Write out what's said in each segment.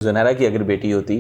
زنیرہ کی اگر بیٹی ہوتی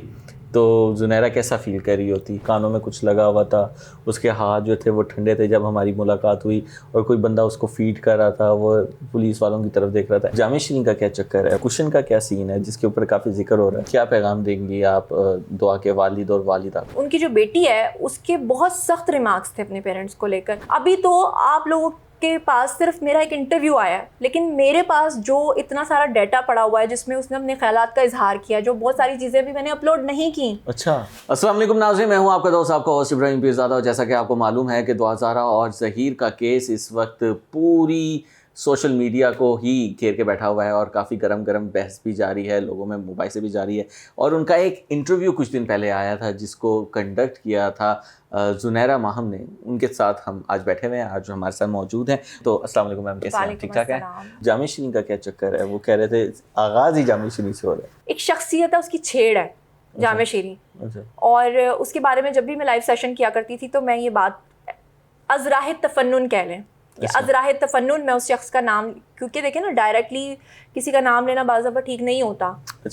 تو زنیرہ کیسا فیل کر رہی ہوتی؟ کانوں میں کچھ لگا ہوا تھا، اس کے ہاتھ جو تھے وہ ٹھنڈے تھے جب ہماری ملاقات ہوئی، اور کوئی بندہ اس کو فیڈ کر رہا تھا، وہ پولیس والوں کی طرف دیکھ رہا تھا۔ جامع شیریں کا کیا چکر ہے؟ کشن کا کیا سین ہے جس کے اوپر کافی ذکر ہو رہا ہے؟ کیا پیغام دیں گی آپ دعا کے والد اور والدہ؟ ان کی جو بیٹی ہے اس کے بہت سخت ریمارکس تھے اپنے پیرنٹس کو لے کر۔ ابھی تو آپ لوگوں کے پاس صرف میرا ایک انٹرویو آیا ہے، لیکن میرے پاس جو اتنا سارا ڈیٹا پڑا ہوا ہے جس میں اس نے اپنے خیالات کا اظہار کیا، جو بہت ساری چیزیں بھی میں نے اپلوڈ نہیں کی۔ اچھا، السلام علیکم ناظرین، میں ہوں آپ کا دوست، آپ کا ہوسٹ ابراہیم پیرزادہ۔ اور جیسا کہ آپ کو معلوم ہے کہ دعا زہرا اور ظہیر کا کیس اس وقت پوری سوشل میڈیا کو ہی گھیر کے بیٹھا ہوا ہے، اور کافی گرم بحث بھی جاری ہے، لوگوں میں مباحثے بھی جاری ہے۔ اور ان کا ایک انٹرویو کچھ دن پہلے آیا تھا جس کو کنڈکٹ کیا تھا زنیرہ ماہم نے، ان کے ساتھ ہم آج بیٹھے ہوئے ہیں، آج ہمارے ساتھ موجود ہیں۔ تو السلام علیکم میم، کیسے ہیں؟ ٹھیک ٹھاک ہیں؟ جامع شیریں کا کیا چکر ہے؟ وہ کہہ رہے تھے آغاز ہی جامع شیریں سے ہو رہا ہے۔ ایک شخصیت ہے، اس کی چھیڑ ہے جامع شیریں، اور اس کے بارے میں جب بھی میں لائیو سیشن کیا کرتی تھی تو میں یہ بات ازراہ تفنن کہہ لیں کہ ازراہ تفنن میں اس شخص کا نام، کیونکہ دیکھیں نا ڈائریکٹلی کسی کا نام لینا بعض دفعہ ٹھیک نہیں ہوتا،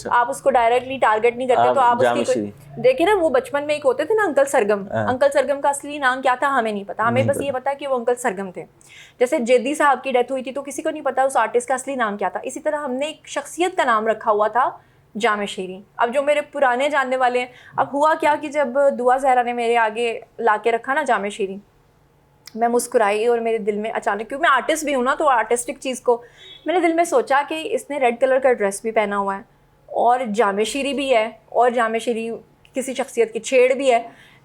آپ اس کو ڈائریکٹلی ٹارگیٹ نہیں کرتے، تو آپ اس کی دیکھیں نا، وہ بچپن میں ایک ہوتے تھے نا انکل سرگم، انکل سرگم کا اصلی نام کیا تھا ہمیں نہیں پتا، ہمیں بس یہ پتا کہ وہ انکل سرگم تھے۔ جیسے جیدی صاحب کی ڈیتھ ہوئی تھی تو کسی کو نہیں پتا اس آرٹسٹ کا اصلی نام کیا تھا، اسی طرح ہم نے ایک شخصیت کا نام رکھا ہوا تھا جامع شیریں۔ اب جو میرے پرانے جاننے والے ہیں، اب ہوا کیا کہ جب دعا زہرا نے میرے آگے لا کے رکھا نا جامع شیریں، میں مسکرائی، اور میرے دل میں اچانک، کیونکہ میں آرٹسٹ بھی ہوں نا، تو آرٹسٹک چیز کو میں نے دل میں سوچا کہ اس نے ریڈ کلر کا ڈریس بھی پہنا ہوا ہے، اور جامع شیریں بھی ہے، اور جامع شیریں کسی شخصیت کی چھیڑ بھی ہے،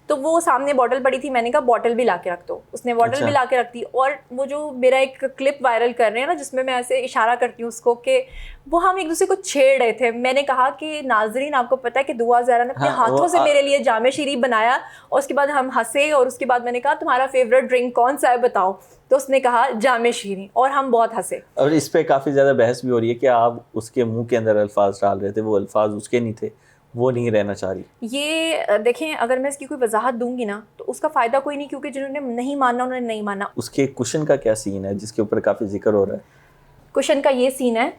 تو وہ سامنے بوٹل پڑی تھی، میں نے کہا بوٹل بھی لا کے رکھ دو، اس نے بوٹل بھی لا کے رکھ دی۔ اور وہ جو میرا ایک کلپ وائرل کر رہے ہیں نا جس میں میں ایسے اشارہ کرتی ہوں اس کو کہ وہ ہم ایک دوسرے کو چھیڑ رہے تھے، میں نے کہا کہ ناظرین آپ کو پتہ ہے کہ دعا زہرا نے اپنے ہاتھوں سے میرے لیے جامع شیریں بنایا، اور اس کے بعد ہم ہنسے، اور اس کے بعد میں نے کہا تمہارا فیوریٹ ڈرنک کون سا ہے بتاؤ، تو اس نے کہا جامع شیریں، اور ہم بہت ہنسے۔ اور اس پہ کافی زیادہ بحث بھی ہو رہی ہے کہ آپ اس کے منہ کے اندر الفاظ ڈال رہے تھے، وہ الفاظ اس کے نہیں تھے، وہ نہیں رہنا چاہ رہی۔ یہ دیکھیں، اگر میں اس کی کوئی وضاحت دوں گی نا تو اس کا فائدہ کوئی نہیں، کیونکہ جنہوں نے نہیں ماننا انہوں نے نہیں ماننا۔ اس کے کشن کا کیا سین ہے جس کے اوپر کافی ذکر ہو رہا ہے؟ کشن کا یہ سین ہے،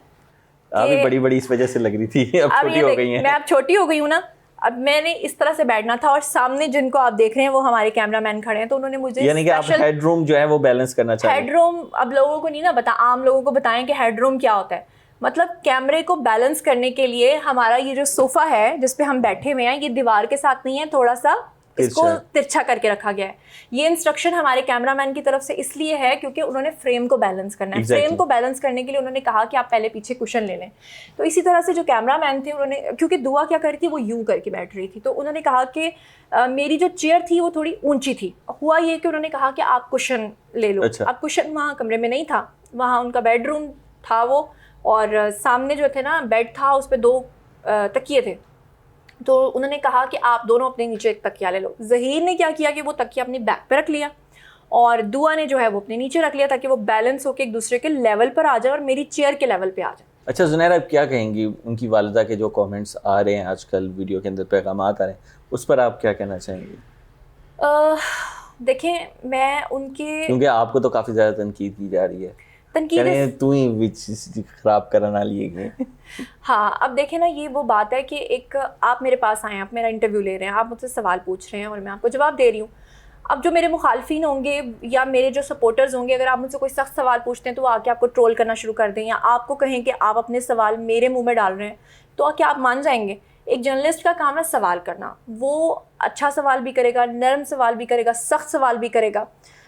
آپ بھی بڑی اس وجہ سے لگ رہی تھی، اب چھوٹی ہو گئی ہیں۔ میں اب چھوٹی ہو گئی ہوں نا، اب میں نے اس طرح سے بیٹھنا تھا، اور سامنے جن کو آپ دیکھ رہے ہیں وہ ہمارے کیمرہ مین کھڑے ہیں، تو انہوں نے مجھے یعنی کہ آپ ہیڈ روم جو ہے وہ بیلنس کرنا چاہتے ہیں۔ ہیڈ روم اب لوگوں کو نہیں نا پتا، عام لوگوں کو بتائیں کہ ہیڈ روم کیا ہوتا ہے۔ مطلب کیمرے کو بیلنس کرنے کے لیے ہمارا یہ جو صوفہ ہے جس پہ ہم بیٹھے ہوئے ہیں، یہ دیوار کے ساتھ نہیں ہے، تھوڑا سا اس کو ترچھا کر کے رکھا گیا ہے۔ یہ انسٹرکشن ہمارے کیمرہ مین کی طرف سے اس لیے ہے کیونکہ انہوں نے فریم کو بیلنس کرنا ہے۔ فریم کو بیلنس کرنے کے لیے انہوں نے کہا کہ آپ پہلے پیچھے کشن لے لیں، تو اسی طرح سے جو کیمرہ مین تھے انہوں نے، کیونکہ دعا کیا کر رہی تھی، وہ یوں کر کے بیٹھ رہی تھی، تو انہوں نے کہا کہ میری جو چیئر تھی وہ تھوڑی اونچی تھی۔ ہوا یہ کہ انہوں نے کہا کہ آپ کشن لے لو۔ اب کشن وہاں کمرے میں نہیں تھا، وہاں ان کا بیڈ روم تھا وہ، اور سامنے جو تھے نا بیڈ تھا، اس پہ 2 تکیے تھے، تو انہوں نے کہا کہ آپ دونوں اپنے نیچے ایک تکیہ لے لو۔ ظہیر نے کیا کیا کہ وہ تکیہ اپنی بیک پہ رکھ لیا، اور دعا نے جو ہے وہ اپنے نیچے رکھ لیا تاکہ وہ بیلنس ہو کے ایک دوسرے کے لیول پر آ جائے اور میری چیئر کے لیول پہ آ جائے۔ اچھا زنیرہ، کیا کہیں گی ان کی والدہ کے جو کامنٹس آ رہے ہیں آج کل، ویڈیو کے اندر پیغامات آ رہے ہیں، اس پر آپ کیا کہنا چاہیں گی؟ دیکھیں، میں ان کے، کیونکہ آپ کو تو کافی زیادہ تنقید کی جا رہی ہے، تنقید تو ہی خراب کرنا لیے گئے۔ ہاں، اب دیکھیں نا، یہ وہ بات ہے کہ ایک آپ میرے پاس آئے ہیں، آپ میرا انٹرویو لے رہے ہیں، آپ مجھ سے سوال پوچھ رہے ہیں اور میں آپ کو جواب دے رہی ہوں۔ اب جو میرے مخالفین ہوں گے یا میرے جو سپورٹرز ہوں گے، اگر آپ مجھ سے کوئی سخت سوال پوچھتے ہیں تو وہ آ کے آپ کو ٹرول کرنا شروع کر دیں، یا آپ کو کہیں کہ آپ اپنے سوال میرے منہ میں ڈال رہے ہیں، تو کیا آپ مان جائیں گے؟ ایک جرنلسٹ کا کام ہے سوال کرنا، وہ اچھا سوال بھی کرے گا، نرم سوال بھی کرے گا، سخت سوال بھی کرے گا۔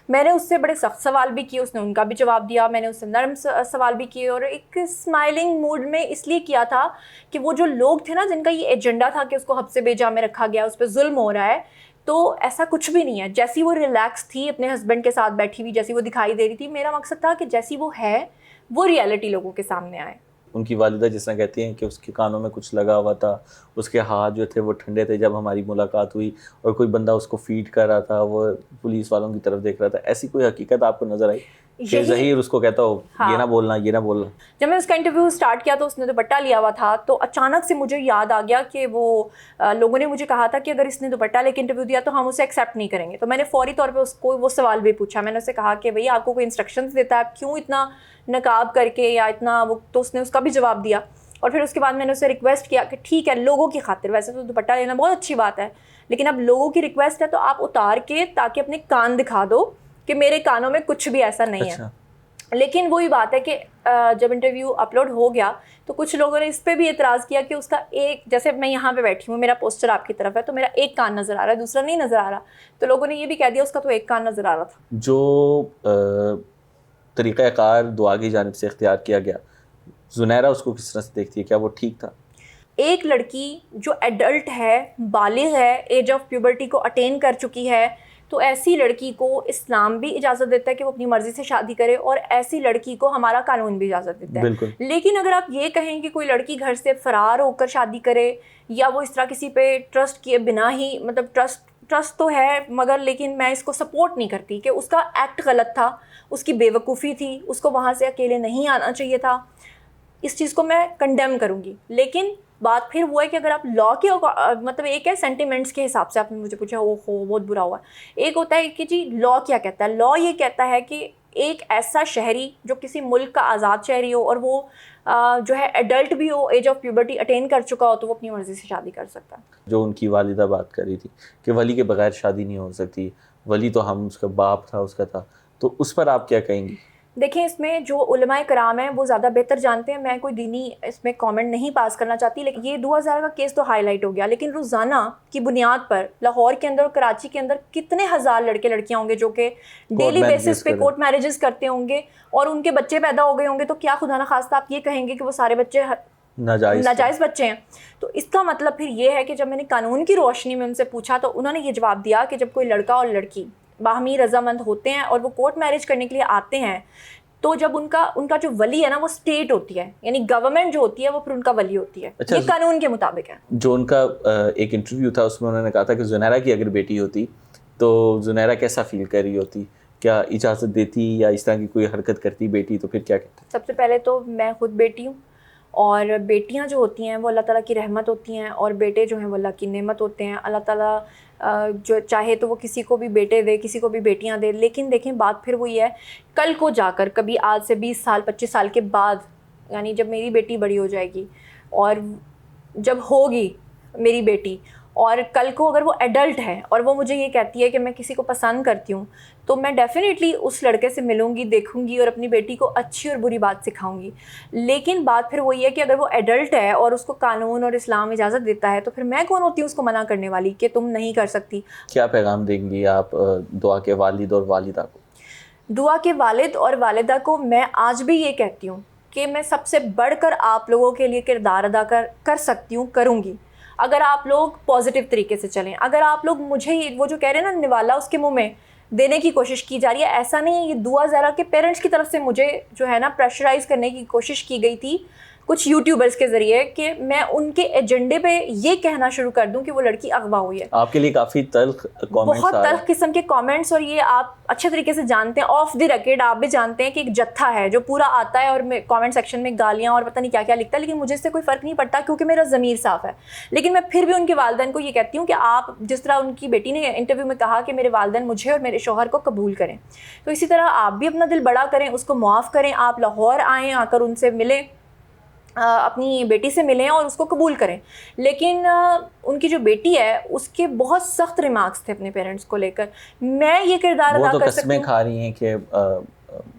میں نے اس سے بڑے سخت سوال بھی کیے، اس نے ان کا بھی جواب دیا، میں نے اس سے نرم سوال بھی کیے، اور ایک اسمائلنگ موڈ میں اس لیے کیا تھا کہ وہ جو لوگ تھے نا جن کا یہ ایجنڈا تھا کہ اس کو حبس بے جا میں رکھا گیا، اس پہ ظلم ہو رہا ہے، تو ایسا کچھ بھی نہیں ہے۔ جیسی وہ ریلیکس تھی اپنے ہسبینڈ کے ساتھ بیٹھی ہوئی، جیسی وہ دکھائی دے رہی تھی، میرا مقصد تھا کہ جیسی وہ ہے وہ ریئلٹی لوگوں کے سامنے آئے۔ ان کی والدہ جس طرح کہتی ہیں کہ اس کے کانوں میں کچھ لگا ہوا تھا، اس کے ہاتھ جو تھے وہ ٹھنڈے تھے جب ہماری ملاقات ہوئی، اور کوئی بندہ اس کو فیڈ کر رہا تھا، وہ پولیس والوں کی طرف دیکھ رہا تھا، ایسی کوئی حقیقت آپ کو نظر آئی کہ ظہیر اس کو کہتا ہو یہ نہ بولنا، یہ نہ بولنا؟ جب میں اس کا انٹرویو سٹارٹ کیا تو اس نے دوپٹہ لیا ہوا تھا، تو اچانک سے مجھے یاد آ گیا کہ وہ لوگوں نے مجھے کہا تھا کہ اگر اس نے دوپٹہ لے کے انٹرویو دیا تو ہم اسے ایکسیپٹ نہیں کریں گے، تو میں نے فوری طور پہ اس کو وہ سوال بھی پوچھا، میں نے اسے کہا کہ بھئی آپ کو کوئی انسٹرکشنز دیتا ہے، کیوں اتنا نقاب کر کے یا اتنا وہ، تو اس نے اس کا بھی جواب دیا۔ اور پھر اس کے بعد میں نے اسے ریکویسٹ کیا کہ ٹھیک ہے لوگوں کی خاطر، ویسے تو دوپٹہ لینا بہت اچھی بات ہے لیکن اب لوگوں کی ریکویسٹ ہے تو آپ اتار کے تاکہ اپنے کان دکھا دو کہ میرے کانوں میں کچھ بھی ایسا نہیں ہے. لیکن وہی بات ہے کہ جب انٹرویو اپلوڈ ہو گیا تو کچھ لوگوں نے اس پہ بھی اعتراض کیا کہ اس کا ایک، جیسے میں یہاں پہ بیٹھی ہوں، میرا پوسٹر آپ کی طرف ہے تو میرا ایک کان نظر آ رہا ہے، دوسرا نہیں نظر آ رہا. تو لوگوں نے یہ بھی کہہ دیا اس کا تو ایک کان نظر آ رہا تھا. جو طریقہ کار دعا کی جانب سے اختیار کیا گیا، زنیرہ اس کو کس طرح سے دیکھتی ہے؟ کیا وہ ٹھیک تھا؟ ایک لڑکی جو ایڈلٹ ہے، بالغ ہے، ایج آف پیوبرٹی کو اٹین کر چکی ہے، تو ایسی لڑکی کو اسلام بھی اجازت دیتا ہے کہ وہ اپنی مرضی سے شادی کرے اور ایسی لڑکی کو ہمارا قانون بھی اجازت دیتا ہے. لیکن اگر آپ یہ کہیں کہ کوئی لڑکی گھر سے فرار ہو کر شادی کرے یا وہ اس طرح کسی پہ ٹرسٹ کیے بنا ہی، مطلب ٹرسٹ تو ہے مگر لیکن میں اس کو سپورٹ نہیں کرتی کہ اس کا ایکٹ غلط تھا، اس کی بے وقوفی تھی، اس کو وہاں سے اکیلے نہیں آنا چاہیے تھا، اس چیز کو میں کنڈیم کروں گی. لیکن بات پھر وہ ہے کہ اگر آپ لا کے مطلب ایک ہے سینٹیمنٹس کے حساب سے آپ نے مجھے پوچھا او ہو بہت برا ہوا، ایک ہوتا ہے کہ جی لا کیا کہتا ہے. لا یہ کہتا ہے کہ ایک ایسا شہری جو کسی ملک کا آزاد شہری ہو اور وہ جو ہے ایڈلٹ بھی ہو، ایج آف پیوبرٹی اٹین کر چکا ہو، تو وہ اپنی مرضی سے شادی کر سکتا ہے. جو ان کی والدہ بات کر رہی تھی کہ ولی کے بغیر شادی نہیں ہو سکتی، ولی تو ہم اس کا باپ تھا، اس کا تھا، تو اس پر آپ کیا کہیں گی؟ دیکھیں اس میں جو علماء کرام ہیں وہ زیادہ بہتر جانتے ہیں، میں کوئی دینی اس میں کامنٹ نہیں پاس کرنا چاہتی. لیکن یہ 2000 کا کیس تو ہائی لائٹ ہو گیا، لیکن روزانہ کی بنیاد پر لاہور کے اندر اور کراچی کے اندر کتنے ہزار لڑکے لڑکیاں ہوں گے جو کہ ڈیلی بیسس پہ کورٹ میرجز کرتے ہوں گے اور ان کے بچے پیدا ہو گئے ہوں گے. تو کیا خدا نخواستہ آپ یہ کہیں گے کہ وہ سارے بچے ناجائز بچے ہیں؟ تو اس کا مطلب پھر یہ ہے کہ جب میں نے قانون کی روشنی میں ان سے پوچھا تو انہوں نے یہ جواب دیا کہ جب کوئی لڑکا اور لڑکی باہمی رضامند ہوتے ہیں اور وہ کورٹ میرج کرنے کے لیے آتے ہیں تو جب ان کا جو ولی ہے نا وہ اسٹیٹ ہوتی ہے، یعنی گورنمنٹ جو ہوتی ہے وہ پھر ان کا ولی ہوتی ہے. یہ قانون کے مطابق ہے. جو ان کا ایک انٹرویو تھا اس میں انہوں نے کہا تھا کہ زنیرہ کی اگر بیٹی ہوتی تو زنیرہ کیسا فیل کر رہی ہوتی؟ کیا اجازت دیتی یا اس طرح کی کوئی حرکت کرتی بیٹی تو پھر کیا کہتے؟ سب سے پہلے تو میں خود بیٹی ہوں اور بیٹیاں جو ہوتی ہیں وہ اللہ تعالیٰ کی رحمت ہوتی ہیں اور بیٹے جو ہیں وہ اللہ کی نعمت ہوتے ہیں. اللہ تعالیٰ جو چاہے تو وہ کسی کو بھی بیٹے دے، کسی کو بھی بیٹیاں دے. لیکن دیکھیں بات پھر وہی ہے، کل کو جا کر کبھی آج سے 20 سال 25 سال کے بعد، یعنی جب میری بیٹی بڑی ہو جائے گی اور جب ہوگی میری بیٹی اور کل کو اگر وہ ایڈلٹ ہے اور وہ مجھے یہ کہتی ہے کہ میں کسی کو پسند کرتی ہوں تو میں ڈیفینیٹلی اس لڑکے سے ملوں گی، دیکھوں گی اور اپنی بیٹی کو اچھی اور بری بات سکھاؤں گی. لیکن بات پھر وہی ہے کہ اگر وہ ایڈلٹ ہے اور اس کو قانون اور اسلام اجازت دیتا ہے تو پھر میں کون ہوتی ہوں اس کو منع کرنے والی کہ تم نہیں کر سکتی. کیا پیغام دیں گی آپ دعا کے والد اور والدہ کو؟ دعا کے والد اور والدہ کو میں آج بھی یہ کہتی ہوں کہ میں سب سے بڑھ کر آپ لوگوں کے لیے کردار ادا کر سکتی ہوں، کروں گی اگر آپ لوگ پازیٹیو طریقے سے چلیں. اگر آپ لوگ مجھے وہ جو کہہ رہے ہیں نا نوالا اس کے منہ میں دینے کی کوشش کی جا رہی ہے، ایسا نہیں ہے. یہ دعا زہرا کے پیرنٹس کی طرف سے مجھے جو ہے نا پریشرائز کرنے کی کوشش کی گئی تھی کچھ یوٹیوبرز کے ذریعے کہ میں ان کے ایجنڈے پہ یہ کہنا شروع کر دوں کہ وہ لڑکی اغوا ہوئی ہے. آپ کے لیے کافی تلخ کامنٹس، بہت تلخ قسم کے کامنٹس، اور یہ آپ اچھے طریقے سے جانتے ہیں، آف دی ریکارڈ آپ بھی جانتے ہیں کہ ایک جتھا ہے جو پورا آتا ہے اور کامنٹ سیکشن میں گالیاں اور پتہ نہیں کیا کیا لکھتا ہے. لیکن مجھے اس سے کوئی فرق نہیں پڑتا کیونکہ میرا ضمیر صاف ہے. لیکن میں پھر بھی ان کے والدین کو یہ کہتی ہوں کہ آپ جس طرح ان کی بیٹی نے انٹرویو میں کہا کہ میرے والدین مجھے اور میرے شوہر کو قبول کریں، تو اسی طرح آپ بھی اپنا دل بڑا کریں، اس کو معاف کریں. آپ لاہور آئیں، آ کر ان سے ملیں، اپنی بیٹی سے ملیں اور اس کو قبول کریں. لیکن ان کی جو بیٹی ہے اس کے بہت سخت ریمارکس تھے اپنے پیرنٹس کو لے کر. میں یہ کردار ادا کر سکتی ہوں. وہ تو قسمیں کھا رہی ہیں کہ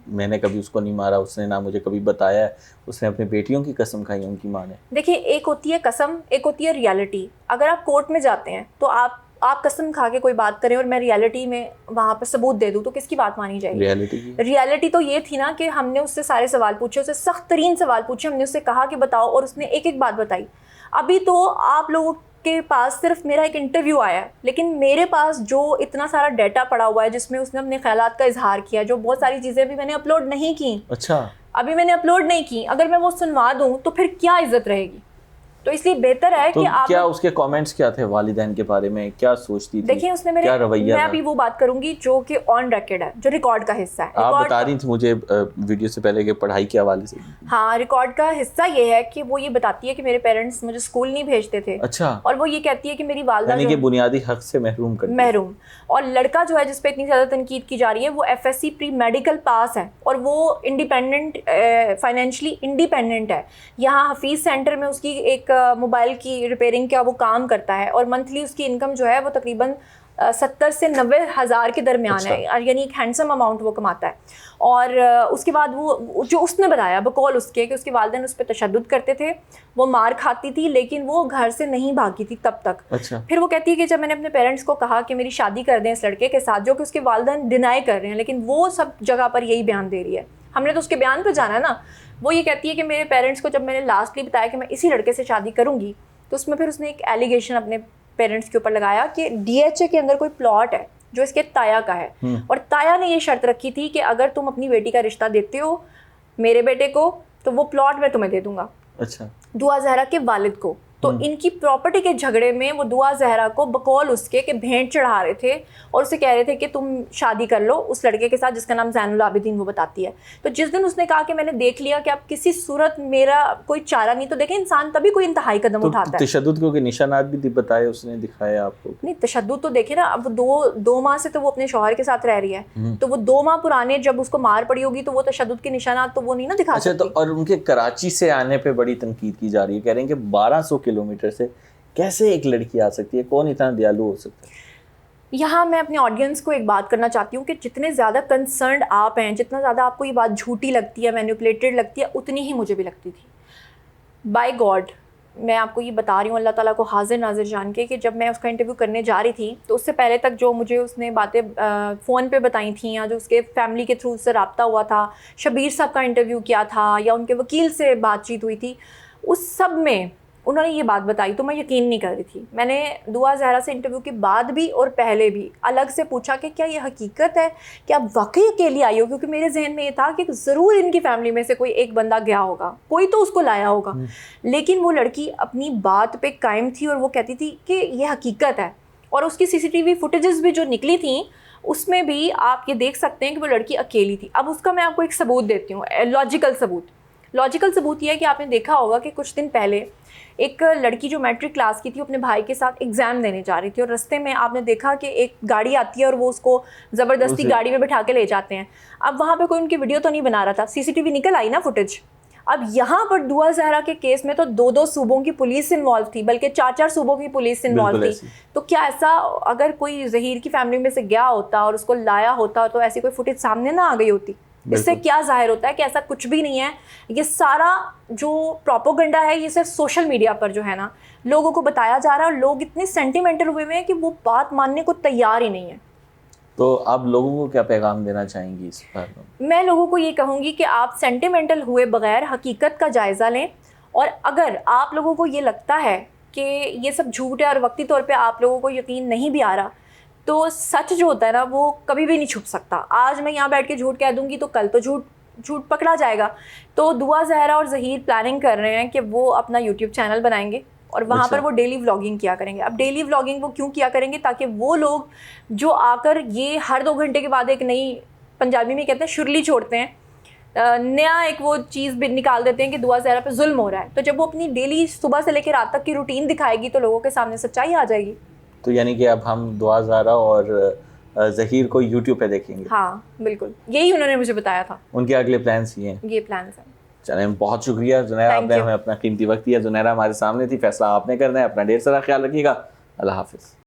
میں نے کبھی اس کو نہیں مارا، اس نے نہ مجھے کبھی بتایا ہے. اس نے اپنی بیٹیوں کی قسم کھائی ان کی ماں نے. دیکھیے ایک ہوتی ہے قسم، ایک ہوتی ہے ریالٹی. اگر آپ کورٹ میں جاتے ہیں تو آپ قسم کھا کے کوئی بات کریں اور میں ریالٹی میں وہاں پہ ثبوت دے دوں تو کس کی بات مانی جائے گی؟ ریالٹی تو یہ تھی نا کہ ہم نے اس سے سارے سوال پوچھے، اسے سخت ترین سوال پوچھے، ہم نے اس سے کہا کہ بتاؤ اور اس نے ایک ایک بات بتائی. ابھی تو آپ لوگوں کے پاس صرف میرا ایک انٹرویو آیا ہے، لیکن میرے پاس جو اتنا سارا ڈیٹا پڑا ہوا ہے جس میں اس نے اپنے خیالات کا اظہار کیا، جو بہت ساری چیزیں بھی میں نے اپلوڈ نہیں کی. اچھا، ابھی میں نے اپلوڈ نہیں کی. اگر میں وہ سنوا دوں تو پھر کیا عزت رہے گی؟ تو تو اس لیے بہتر ہے کہ آپ کیا اس کے کامنٹس کیا تھے والدین کے بارے میں, کیا سوچتی تھی؟ دیکھیں اس نے میرے, میں ابھی وہ بات کروں گی جو کہ آن ریکارڈ ہے, جو ریکارڈ کا حصہ ہے. آپ بتا رہی تھی مجھے ویڈیو سے پہلے کہ پڑھائی کے حوالے سے. ہاں, ریکارڈ کا حصہ یہ ہے کہ وہ یہ بتاتی ہے کہ میرے پیرنٹس مجھے اسکول نہیں بھیجتے تھے. اچھا. اور وہ یہ کہتی ہے کہ میری والدہ یعنی کہ بنیادی حق سے محروم اور لڑکا جو ہے جس پہ اتنی زیادہ تنقید کی جا رہی ہے وہ FSC پری میڈیکل پاس ہے اور وہ انڈیپینڈنٹ, فائنینشلی انڈیپینڈنٹ ہے. یہاں حفیظ سینٹر میں اس کی ایک موبائل کی ریپیئرنگ کا وہ کام کرتا ہے اور منتھلی اس کی انکم جو ہے وہ تقریباً 70 سے 90 ہزار کے درمیان ہے, یعنی ایک ہینڈسم اماؤنٹ وہ کماتا ہے. اور اس کے بعد وہ جو اس نے بتایا بقول اس کے کہ اس کے والدین اس پہ تشدد کرتے تھے, وہ مار کھاتی تھی لیکن وہ گھر سے نہیں بھاگی تھی تب تک. پھر وہ کہتی ہے کہ جب میں نے اپنے پیرنٹس کو کہا کہ میری شادی کر دیں اس لڑکے کے ساتھ, جو کہ اس کے والدین ڈینائی کر رہے ہیں لیکن وہ سب جگہ پر یہی بیان دے رہی ہے, ہم نے تو اس کے بیان پہ جانا ہے نا. وہ یہ کہتی ہے کہ میرے پیرنٹس کو جب میں نے لاسٹلی بتایا کہ میں اسی لڑکے سے شادی کروں گی تو اس میں پھر اس نے ایک ایلیگیشن اپنے پیرنٹس کے اوپر لگایا کہ DHA کے اندر کوئی پلاٹ ہے جو اس کے تایا کا ہے, اور تایا نے یہ شرط رکھی تھی کہ اگر تم اپنی بیٹی کا رشتہ دیتے ہو میرے بیٹے کو تو وہ پلاٹ میں تمہیں دے دوں گا. اچھا. دعا زہرا کے والد کو. تو ان کی پراپرٹی کے جھگڑے میں وہ دعا زہرا کو بقول اس کے کہ بھینٹ چڑھا رہے تھے اور اسے کہہ رہے تھے کہ تم شادی کر لو اس لڑکے کے ساتھ جس کا نام زین العابدین وہ بتاتی ہے. تو جس دن اس نے کہا کہ میں نے دیکھ لیا کہ اب کسی صورت میرا کوئی چارہ نہیں, تو دیکھیں انسان تبھی کوئی انتہائی قدم اٹھاتا ہے. تشدد کے نشانات بھی بتائے اس نے, دکھایا آپ کو؟ نہیں, تشدد تو دیکھیں نا, اب دو ماہ سے تو وہ اپنے شوہر کے ساتھ رہ رہی ہے, تو وہ 2 ماہ پرانے جب اس کو مار پڑی ہوگی تو وہ تشدد کے نشانات تو وہ نہیں نا دکھا سکتی. اچھا, تو اور ان کے کراچی سے آنے پہ بڑی تنقید کی جا رہی ہے, کہہ رہے ہیں کہ 1200 کلومیٹر سے کیسے ایک لڑکی آ سکتی ہے, کون اتنا دیالو ہو سکتا ہے؟ یہاں میں اپنے آڈینس کو ایک بات کرنا چاہتی ہوں کہ جتنے زیادہ کنسرنڈ آپ ہیں, جتنا زیادہ آپ کو یہ بات جھوٹی لگتی ہے, مینیپولیٹڈ لگتی ہے, اتنی ہی مجھے بھی لگتی تھی. بائی گاڈ میں آپ کو یہ بتا رہی ہوں اللہ تعالیٰ کو حاضر ناظر جان کے کہ جب میں اس کا انٹرویو کرنے جا رہی تھی تو اس سے پہلے تک جو مجھے اس نے باتیں فون پہ بتائی تھیں یا جو اس کے فیملی کے تھرو سے رابطہ ہوا تھا, شبیر صاحب کا انٹرویو کیا تھا یا ان کے وکیل سے بات چیت ہوئی تھی, اس سب میں انہوں نے یہ بات بتائی تو میں یقین نہیں کر رہی تھی. میں نے دعا زہرا سے انٹرویو کے بعد بھی اور پہلے بھی الگ سے پوچھا کہ کیا یہ حقیقت ہے کہ آپ واقعی اکیلی آئی ہو, کیونکہ میرے ذہن میں یہ تھا کہ ضرور ان کی فیملی میں سے کوئی ایک بندہ گیا ہوگا, کوئی تو اس کو لایا ہوگا. لیکن وہ لڑکی اپنی بات پہ قائم تھی اور وہ کہتی تھی کہ یہ حقیقت ہے. اور اس کی CCTV فوٹیجز بھی جو نکلی تھیں اس میں بھی آپ یہ دیکھ سکتے ہیں کہ وہ لڑکی اکیلی تھی. اب اس کا میں آپ کو ایک ثبوت دیتی ہوں, لاجیکل ثبوت یہ ہے کہ آپ نے دیکھا ہوگا کہ کچھ دن پہلے ایک لڑکی جو میٹرک کلاس کی تھی اپنے بھائی کے ساتھ ایگزام دینے جا رہی تھی, اور رستے میں آپ نے دیکھا کہ ایک گاڑی آتی ہے اور وہ اس کو زبردستی گاڑی میں بٹھا کے لے جاتے ہیں. اب وہاں پہ کوئی ان کی ویڈیو تو نہیں بنا رہا تھا, CCTV نکل آئی نا فوٹیج. اب یہاں پر دعا زہرا کے کیس میں تو 2 صوبوں کی پولیس انوالو تھی, بلکہ 4 صوبوں کی پولیس انوالو تھی. تو کیا ایسا اگر کوئی ظہیر کی فیملی میں سے گیا ہوتا اور اس کو لایا ہوتا تو ایسی کوئی فوٹیج سامنے نہ آ گئی ہوتی؟ اس سے کیا ظاہر ہوتا ہے کہ ایسا کچھ بھی نہیں ہے. یہ سارا جو پروپوگنڈا ہے یہ صرف سوشل میڈیا پر جو ہے نا لوگوں کو بتایا جا رہا ہے, اور لوگ اتنے سینٹیمنٹل ہوئے ہیں کہ وہ بات ماننے کو تیار ہی نہیں ہے. تو آپ لوگوں کو کیا پیغام دینا چاہیں گی اس پر؟ میں لوگوں کو یہ کہوں گی کہ آپ سینٹیمنٹل ہوئے بغیر حقیقت کا جائزہ لیں, اور اگر آپ لوگوں کو یہ لگتا ہے کہ یہ سب جھوٹ ہے اور وقتی طور پہ آپ لوگوں کو یقین نہیں بھی آ رہا, تو سچ جو ہوتا ہے نا وہ کبھی بھی نہیں چھپ سکتا. آج میں یہاں بیٹھ کے جھوٹ کہہ دوں گی تو کل تو جھوٹ پکڑا جائے گا. تو دعا زہرا اور ظہیر پلاننگ کر رہے ہیں کہ وہ اپنا YouTube چینل بنائیں گے اور وہاں پر وہ ڈیلی ولاگنگ کیا کریں گے. اب ڈیلی ولاگنگ وہ کیوں کیا کریں گے؟ تاکہ وہ لوگ جو آ کر یہ ہر 2 گھنٹے کے بعد ایک نئی, پنجابی میں کہتے ہیں شرلی چھوڑتے ہیں, نیا ایک وہ چیز بھی نکال دیتے ہیں کہ دعا زہرا پہ ظلم ہو رہا ہے. تو جب وہ اپنی ڈیلی صبح سے لے کے رات تک کی روٹین دکھائے گی تو لوگوں کے سامنے سچائی آ جائے گی. تو یعنی کہ اب ہم دعا زہرا اور ظہیر کو YouTube پہ دیکھیں گے؟ ہاں بالکل, یہی انہوں نے مجھے بتایا تھا. ان کے اگلے پلانس یہ ہیں؟ یہ پلانس ہیں. چلیں, بہت شکریہ زنیرہ, آپ نے ہمیں اپنا قیمتی وقت دیا. زنیرہ ہمارے سامنے تھی, فیصلہ آپ نے کرنا ہے. اپنا ڈھیر سارا خیال رکھیے گا. اللہ حافظ.